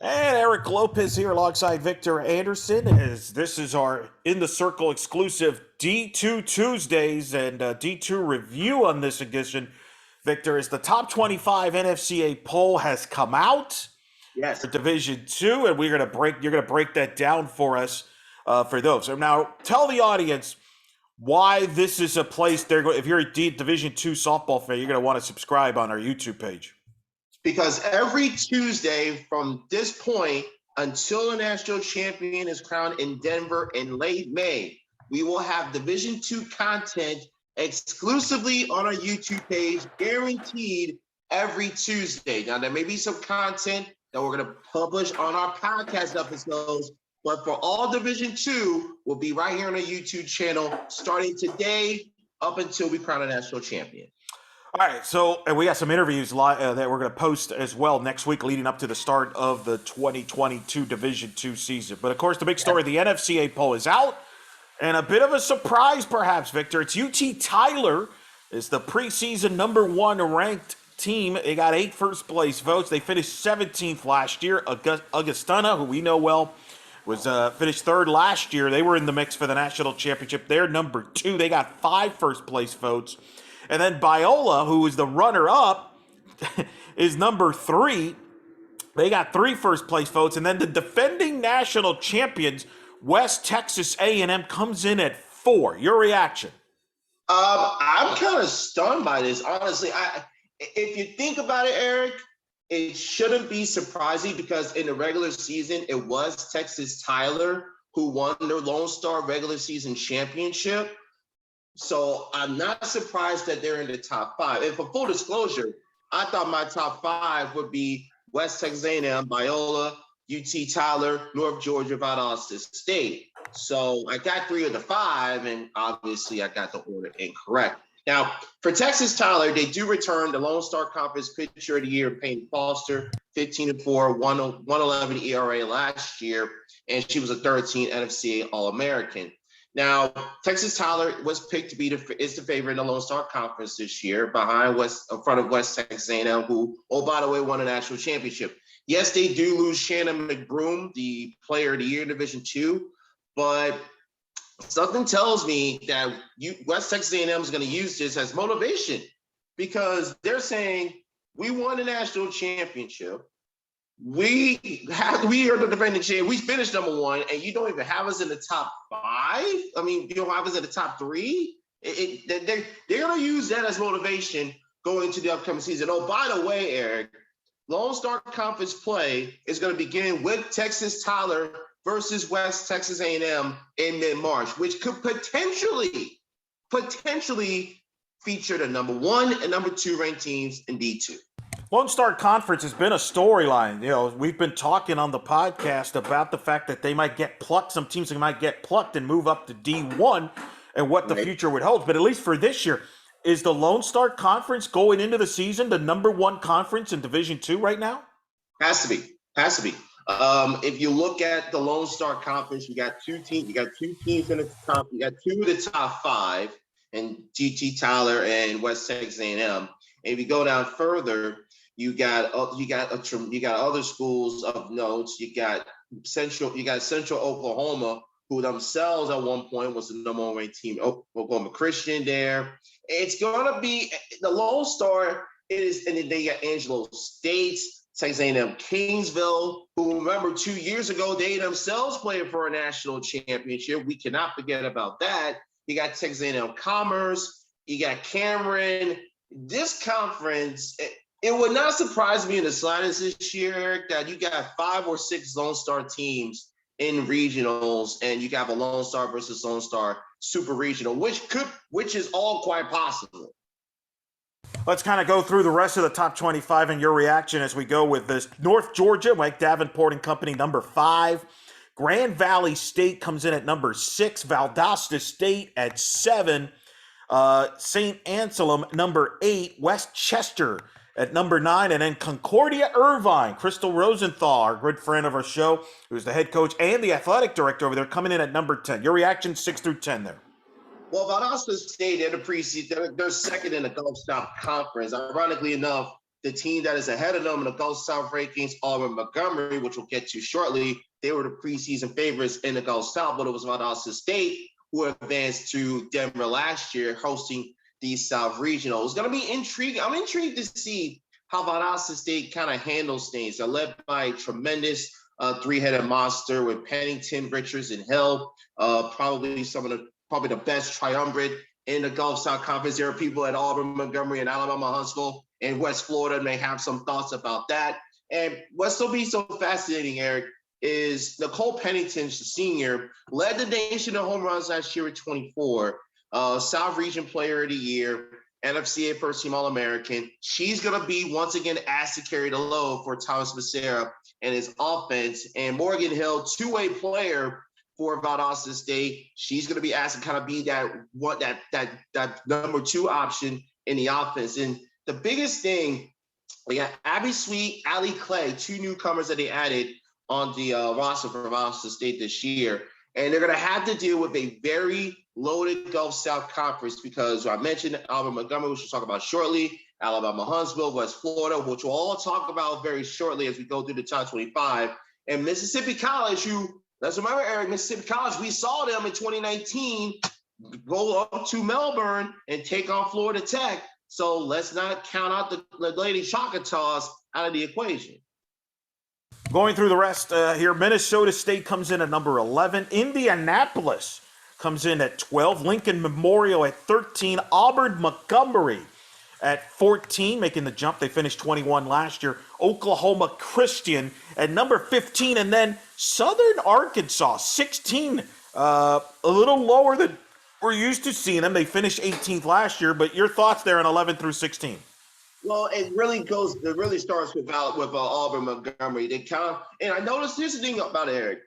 And Eric Lopez here alongside Victor Anderson as this is our In the Circle exclusive D2 Tuesdays and D2 review on this edition. Victor, as the top 25 NFCA poll has come out Yes. for Division 2, and you're gonna break that down for us for those. So now tell the audience why this is a place if you're a Division 2 softball fan, you're gonna want to subscribe on our YouTube page. Because every Tuesday from this point until the national champion is crowned in Denver in late May, we will have Division II content exclusively on our YouTube page, guaranteed every Tuesday. Now, there may be some content that we're going to publish on our podcast episodes, but for all Division II, we'll be right here on the YouTube channel starting today up until we crown a national champion. All right, so we got some interviews that we're going to post as well next week leading up to the start of the 2022 Division II season. But, of course, the big story, the NFCA poll is out, and a bit of a surprise perhaps, Victor. It's UT Tyler is the preseason number 1 ranked team. They got 8 first-place votes. They finished 17th last year. Augustana, who we know well, was finished 3rd last year. They were in the mix for the national championship. They're number 2. They got 5 first-place votes. And then Biola, who is the runner-up, is number 3. They got 3 first-place votes. And then the defending national champions, West Texas A&M, comes in at 4. Your reaction? I'm kind of stunned by this, honestly. If you think about it, Eric, it shouldn't be surprising because in the regular season, it was Texas Tyler who won their Lone Star regular season championship. So I'm not surprised that they're in the top 5. And for full disclosure, I thought my top 5 would be West Texas A&M, Biola, UT Tyler, North Georgia, Valdosta State. So I got 3 of the 5, and obviously I got the order incorrect. Now, for Texas Tyler, they do return the Lone Star Conference Pitcher of the Year, Peyton Foster, 15-4, 111 ERA last year, and she was a 13 NFCA All-American. Now, Texas Tyler was picked to be is the favorite in the Lone Star Conference this year, in front of West Texas A&M, who, oh, by the way, won a national championship. Yes, they do lose Shannon McBroom, the Player of the Year in Division II, but something tells me that West Texas A&M is going to use this as motivation because they're saying we won a national championship. We are the defending champ. We finished number 1, and you don't even have us in the top 5. I mean, you don't have us in the top 3. They're going to use that as motivation going into the upcoming season. Oh, by the way, Eric, Lone Star Conference play is going to begin with Texas Tyler versus West Texas A&M in mid-March, which could potentially feature the number 1 and number 2 ranked teams in D2. Lone Star Conference has been a storyline. You know, we've been talking on the podcast about the fact that they might get plucked. Some teams might get plucked and move up to D1 and what the future would hold. But at least for this year, is the Lone Star Conference going into the season the number 1 conference in Division II right now? Has to be. If you look at the Lone Star Conference, you got 2 teams. You got 2 teams in the top. You got 2 of the top 5, and UT Tyler and West Texas A&M. And if you go down further, you got other schools of notes. You got Central Oklahoma, who themselves at one point was the number 1 ranked team. Oklahoma Christian there. It's going to be the Lone Star is, and then they got Angelo State, Texas A&M Kingsville, who remember 2 years ago they themselves played for a national championship. We cannot forget about that. You got Texas A&M Commerce. You got Cameron. This conference. It would not surprise me in the slightest this year, Eric, that you got 5 or 6 Lone Star teams in regionals, and you got a Lone Star versus Lone Star super regional, which is all quite possible. Let's kind of go through the rest of the top 25 and your reaction as we go with this. North Georgia, Mike Davenport and Company, number 5. Grand Valley State comes in at number 6. Valdosta State at 7. St. Anselm, number 8. West Chester at number 9, and then Concordia Irvine, Crystal Rosenthal, our good friend of our show, who's the head coach and the athletic director over there, coming in at number 10. Your reaction, 6 through 10 there? Well, Valdosta State, they're the preseason. They're second in the Gulf South Conference. Ironically enough, the team that is ahead of them in the Gulf South rankings, Auburn Montgomery, which we'll get to shortly, they were the preseason favorites in the Gulf South, but it was Valdosta State who advanced to Denver last year, hosting the South Regional. It's going to be intriguing. I'm intrigued to see how Valdosta State kind of handles things. They're led by a tremendous three-headed monster with Pennington, Richards, and Hill. Probably the best triumvirate in the Gulf South Conference. There are people at Auburn, Montgomery, and Alabama, Huntsville, and West Florida may have some thoughts about that. And what's so be so fascinating, Eric, is Nicole Pennington, the senior, led the nation in home runs last year with 24. South Region Player of the Year, NFCA First Team All-American. She's going to be once again asked to carry the load for Thomas Becerra and his offense. And Morgan Hill, two-way player for Valdosta State. She's going to be asked to kind of be that number two option in the offense. And the biggest thing, we got Abby Sweet, Allie Clay, two newcomers that they added on the roster for Valdosta State this year. And they're going to have to deal with a very loaded Gulf South Conference because I mentioned Auburn Montgomery, which we'll talk about shortly, Alabama Huntsville, West Florida, which we'll all talk about very shortly as we go through the top 25, and Mississippi College, who, let's remember, Eric, Mississippi College, we saw them in 2019 go up to Melbourne and take on Florida Tech. So let's not count out the Lady Choctaws out of the equation. Going through the rest here, Minnesota State comes in at number 11. Indianapolis comes in at 12. Lincoln Memorial at 13. Auburn Montgomery at 14, making the jump. They finished 21 last year. Oklahoma Christian at number 15. And then Southern Arkansas, 16. A little lower than we're used to seeing them. They finished 18th last year. But your thoughts there on 11 through 16? Well, it really starts with Auburn Montgomery. And I noticed here's the thing about Eric.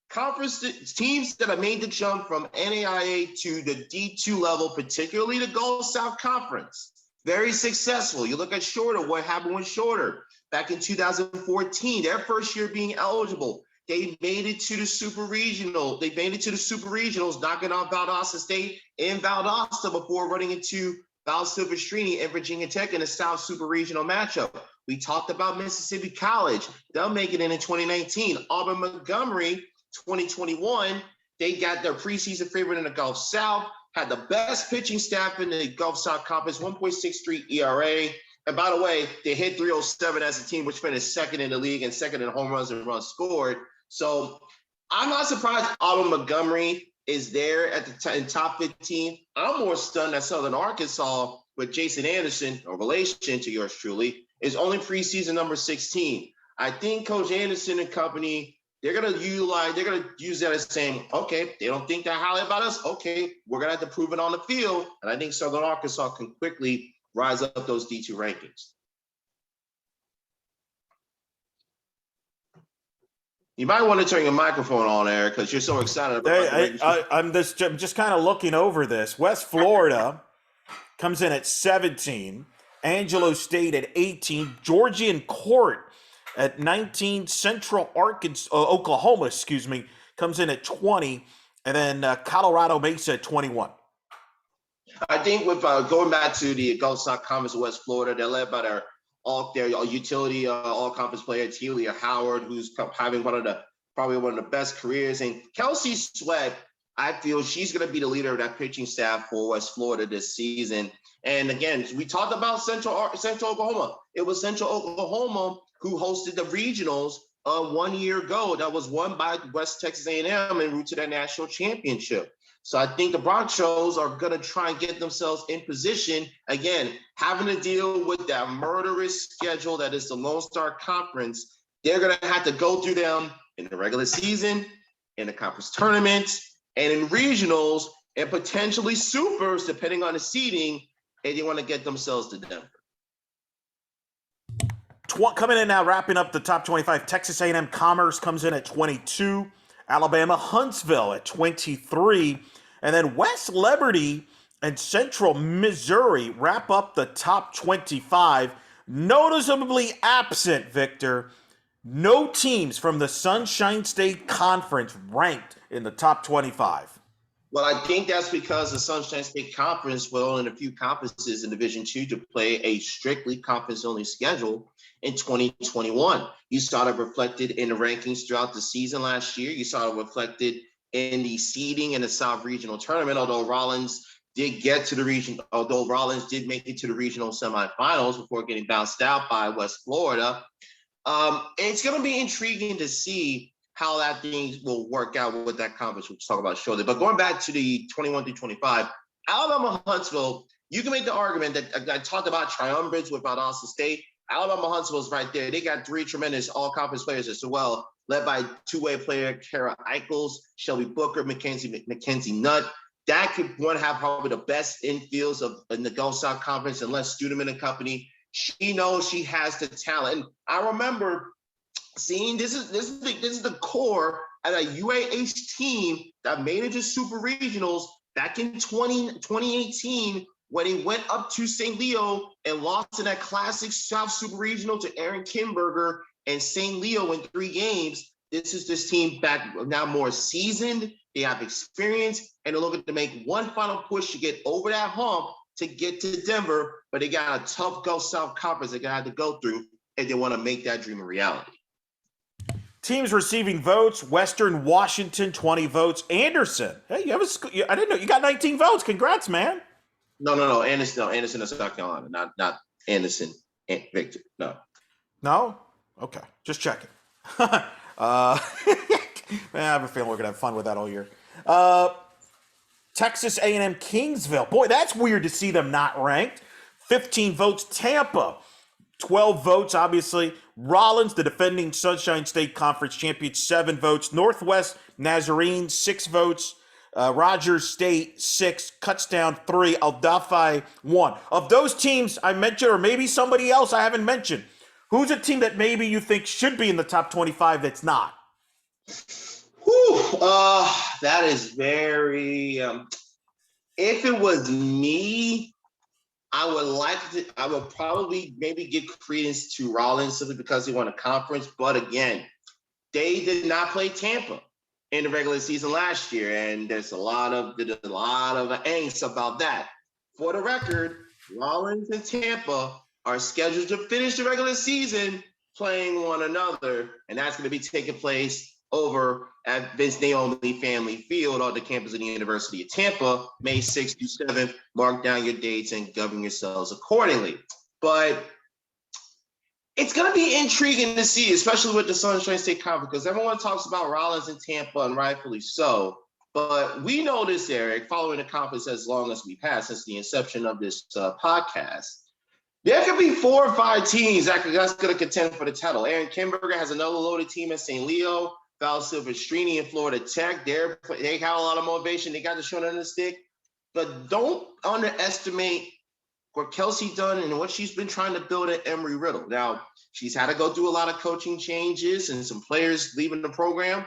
Conference teams that have made the jump from NAIA to the D2 level, particularly the Gulf South Conference, very successful. You look at Shorter, what happened with Shorter back in 2014, their first year being eligible. They made it to the Super Regional. They made it to the Super Regionals, knocking off Valdosta State and Valdosta before running into Val Silvestrini and Virginia Tech in a South Super Regional matchup. We talked about Mississippi College. They'll make it in 2019. Auburn Montgomery, 2021. They got their preseason favorite in the Gulf South, had the best pitching staff in the Gulf South Conference, 1.63 ERA. And by the way, they hit 307 as a team, which finished second in the league and second in home runs and runs scored. So I'm not surprised Auburn Montgomery is there at the top 15. I'm more stunned that Southern Arkansas with Jason Anderson, a relation to yours truly, is only preseason number 16. I think Coach Anderson and company, they're going to use that as saying, okay, they don't think that highly about us. Okay, we're going to have to prove it on the field. And I think Southern Arkansas can quickly rise up those D2 rankings. You might want to turn your microphone on, Eric, because you're so excited about it. I'm just kind of looking over this. West Florida comes in at 17. Angelo State at 18. Georgian Court at 19. Central Oklahoma, comes in at 20. And then Colorado Mesa at 21. I think with going back to the Gulf South Conference of West Florida, they're led by their utility all-conference player, Telia Howard, who's having probably one of the best careers. And Kelsey Sweat, I feel she's going to be the leader of that pitching staff for West Florida this season. And again, we talked about Central Oklahoma. It was Central Oklahoma who hosted the regionals 1 year ago. That was won by West Texas A&M en route to that national championship. So I think the Broncos are going to try and get themselves in position, again, having to deal with that murderous schedule that is the Lone Star Conference. They're going to have to go through them in the regular season, in the conference tournaments, and in regionals, and potentially supers, depending on the seeding, and they want to get themselves to Denver. Coming in now, wrapping up the top 25, Texas A&M Commerce comes in at 22. Alabama Huntsville at 23. And then West Liberty and Central Missouri wrap up the top 25. Noticeably absent, Victor. No teams from the Sunshine State Conference ranked in the top 25. Well, I think that's because the Sunshine State Conference will in a few conferences in Division II to play a strictly conference-only schedule in 2021. You saw it reflected in the rankings throughout the season last year. You saw it reflected in the seeding in the South Regional Tournament, although Rollins did make it to the regional semifinals before getting bounced out by West Florida. It's going to be intriguing to see how that thing will work out with that conference. We'll talk about shortly. But going back to the 21 through 25, Alabama Huntsville, you can make the argument that I talked about triumvirates with Austin State. Alabama Huntsville is right there. They got three tremendous all-conference players as well, led by two-way player Kara Eichels, Shelby Booker, Mackenzie Nutt. That could one have probably the best infields in the Gulf South Conference, unless Studeman and company. She knows she has the talent. And I remember seeing this is the core at a UAH team that made it to Super Regionals back in 2018 when he went up to St. Leo and lost in that classic South Super Regional to Aaron Kimberger and St. Leo in 3 games. This is this team back now more seasoned. They have experience, and they're looking to make one final push to get over that hump to get to Denver, but they got a tough Gulf South Conference they're going to have to go through if they want to make that dream a reality. Teams receiving votes: Western Washington, 20 votes. Anderson, hey, I didn't know you got 19 votes. Congrats, man. No. Anderson is South Carolina, not Anderson and Victor. No. No? Okay, just checking. Man, I have a feeling we're gonna have fun with that all year. Texas A&M Kingsville. Boy, that's weird to see them not ranked. 15 votes. Tampa, 12 votes, obviously. Rollins, the defending Sunshine State Conference champion, 7 votes. Northwest Nazarene, 6 votes. Rogers State, 6. Kutztown, 3. Aldafi, 1. Of those teams I mentioned, or maybe somebody else I haven't mentioned, who's a team that maybe you think should be in the top 25 that's not? That is very. If it was me, I would probably maybe give credence to Rollins simply because they won a conference. But again, they did not play Tampa in the regular season last year, and there's a lot of angst about that. For the record, Rollins and Tampa are scheduled to finish the regular season playing one another, and that's going to be taking place over at Vince Naomi Family Field on the campus of the University of Tampa, May 6th through 7th. Mark down your dates and govern yourselves accordingly. But it's going to be intriguing to see, especially with the Sunshine State Conference, because everyone talks about Rollins and Tampa, and rightfully so. But we know this, Eric, following the conference as long as we've had since the inception of this podcast. There could be 4 or 5 teams that's going to contend for the title. Aaron Kimberger has another loaded team at St. Leo. Val Silvestrini in Florida Tech. They have a lot of motivation. They got the short end of the stick. But don't underestimate what Kelsey done and what she's been trying to build at Embry-Riddle. Now, she's had to go through a lot of coaching changes and some players leaving the program.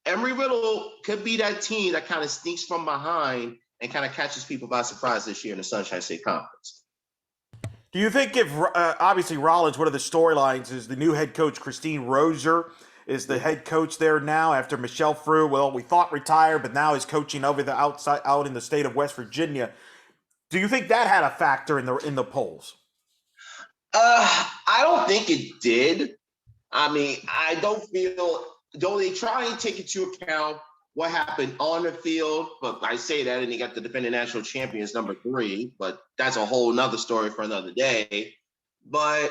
Embry-Riddle could be that team that kind of sneaks from behind and kind of catches people by surprise this year in the Sunshine State Conference. Do you think if, obviously Rollins, one of the storylines is the new head coach, Christine Roser, is the head coach there now after Michelle Frew, well, we thought retired, but now is coaching over the outside out in the state of West Virginia. Do you think that had a factor in the polls? I don't think it did. I mean, I don't feel, though they try and take into account what happened on the field, but I say that and they got the defending national champions number 3, but that's a whole nother story for another day. But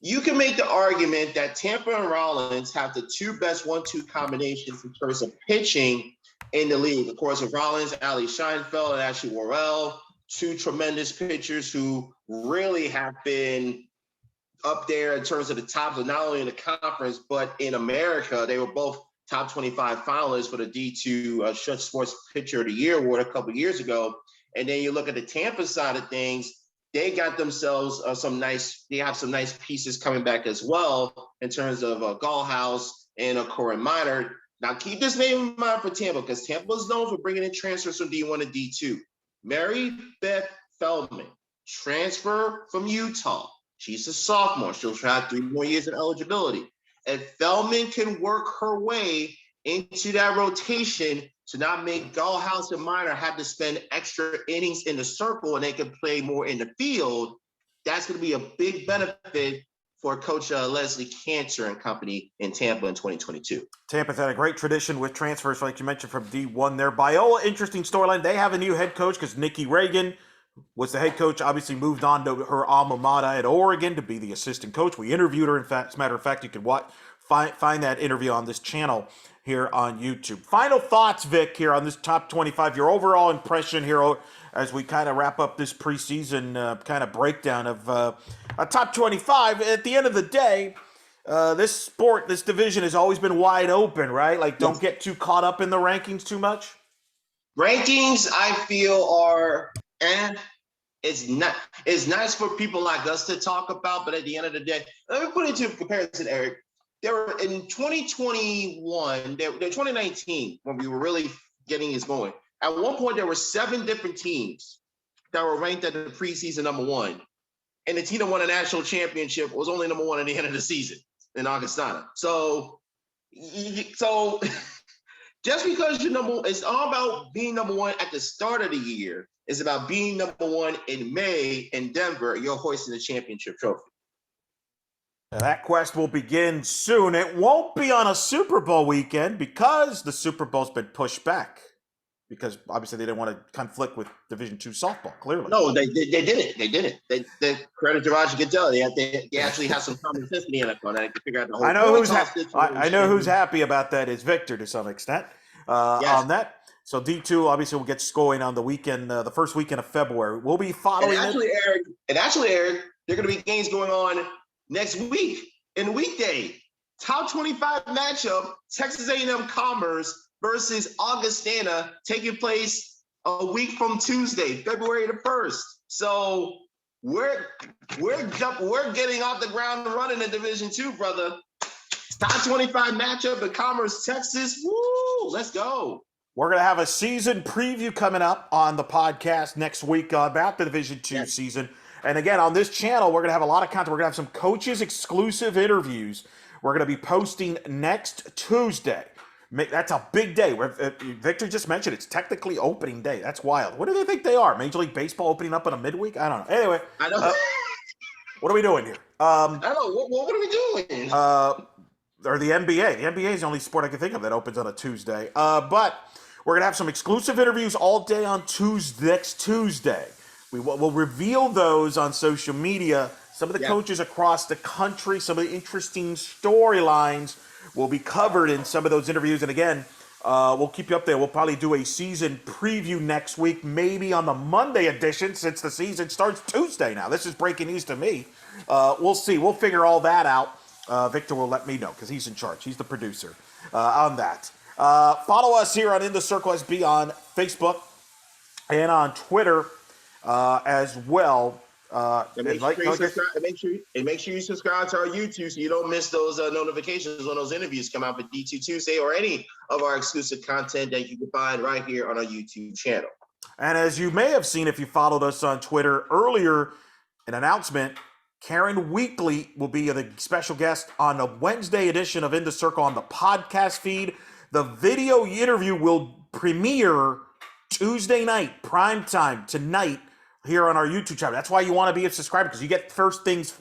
you can make the argument that Tampa and Rollins have the 2 best 1-2 combinations in terms of pitching in the league. Of course, with Rollins, Ali Scheinfeld and Ashley Worrell, 2 tremendous pitchers who really have been up there in terms of the tops of not only in the conference, but in America. They were both top 25 finalists for the D2 Shut Sports Pitcher of the Year award a couple of years ago. And then you look at the Tampa side of things, they got themselves some nice pieces coming back as well in terms of Gallhouse and Corin Minor. Now keep this name in mind for Tampa, because Tampa is known for bringing in transfers from D1 to D2. Mary Beth Feldman, transfer from Utah. She's a sophomore. She'll try 3 more years of eligibility. If Feldman can work her way into that rotation to not make Gallhouse and Minor have to spend extra innings in the circle and they can play more in the field. That's going to be a big benefit for Coach Leslie Cantor and company in Tampa in 2022. Tampa's had a great tradition with transfers, like you mentioned, from D1 there. Biola, interesting storyline. They have a new head coach because Nikki Reagan was the head coach, obviously moved on to her alma mater at Oregon to be the assistant coach. We interviewed her. In fact, as a matter of fact, you can find that interview on this channel here on YouTube. Final thoughts, Vic, here on this top 25. Your overall impression here as we kind of wrap up this preseason kind of breakdown of a top 25. At the end of the day, this division has always been wide open, right? Like, don't get too caught up in the rankings too much. Rankings, I feel, are it's nice for people like us to talk about, but at the end of the day, let me put it into comparison, Eric. There were in 2019, when we were really getting this going. At one point, there were 7 different teams that were ranked at the preseason number 1, and the team that won a national championship was only number 1 at the end of the season in Augustana. So just because you're it's all about being number 1 at the start of the year. It's about being number 1 in May in Denver. You're hoisting the championship trophy. Now, that quest will begin soon. It won't be on a Super Bowl weekend because the Super Bowl's been pushed back. Because obviously they didn't want to conflict with Division II softball. Clearly, no, they didn't. They didn't. They credit to Roger Goodell. They actually have some common sense in the NFL. They can figure out the whole. I know who's happy about that is Victor to some extent. On that. So D2 obviously will get going on the weekend, the first weekend of February. We'll be following. And actually, Eric, there are going to be games going on next week in weekday. Top 25 matchup: Texas A&M Commerce versus Augustana, taking place a week from Tuesday, February the 1st. So we're getting off the ground running in Division II, brother. Top 25 matchup in Commerce, Texas. Woo! Let's go. We're going to have a season preview coming up on the podcast next week about the Division II season. And again, on this channel, we're going to have a lot of content. We're going to have some coaches exclusive interviews. We're going to be posting next Tuesday. That's a big day. Victor just mentioned it's technically opening day. That's wild. What do they think they are? Major League Baseball opening up in a midweek? I don't know. Anyway, I know. What are we doing here? I don't know. What are we doing? Or the NBA. The NBA is the only sport I can think of that opens on a Tuesday. But we're going to have some exclusive interviews all day on next Tuesday. We'll reveal those on social media. Some of the coaches across the country, some of the interesting storylines will be covered in some of those interviews. And again, we'll keep you up there. We'll probably do a season preview next week, maybe on the Monday edition, since the season starts Tuesday now. This is breaking news to me. We'll see. We'll figure all that out. Victor will let me know because he's in charge. He's the producer on that. Follow us here on In the Circle SB on Facebook and on Twitter as well. Make sure you subscribe to our YouTube so you don't miss those notifications when those interviews come out for D2 Tuesday or any of our exclusive content that you can find right here on our YouTube channel. And as you may have seen if you followed us on Twitter earlier, an announcement, Karen Weekly will be the special guest on the Wednesday edition of In the Circle on the podcast feed. The video interview will premiere Tuesday night, prime time, tonight, here on our YouTube channel. That's why you want to be a subscriber, because you get first dibs.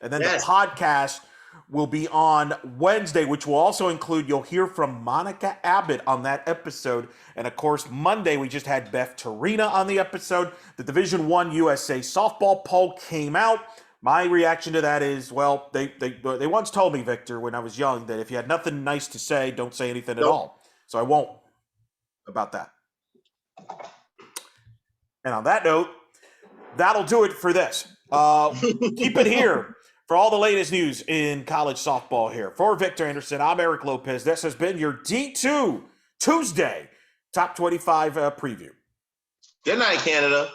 And then the podcast will be on Wednesday, which will also include, you'll hear from Monica Abbott on that episode. And of course, Monday, we just had Beth Torina on the episode. The Division I USA softball poll came out. My reaction to that is, well, they once told me, Victor, when I was young, that if you had nothing nice to say, don't say anything at all. So I won't about that. And on that note, that'll do it for this. Keep it here for all the latest news in college softball here. For Victor Anderson, I'm Eric Lopez. This has been your D2 Tuesday Top 25 preview. Good night, Canada.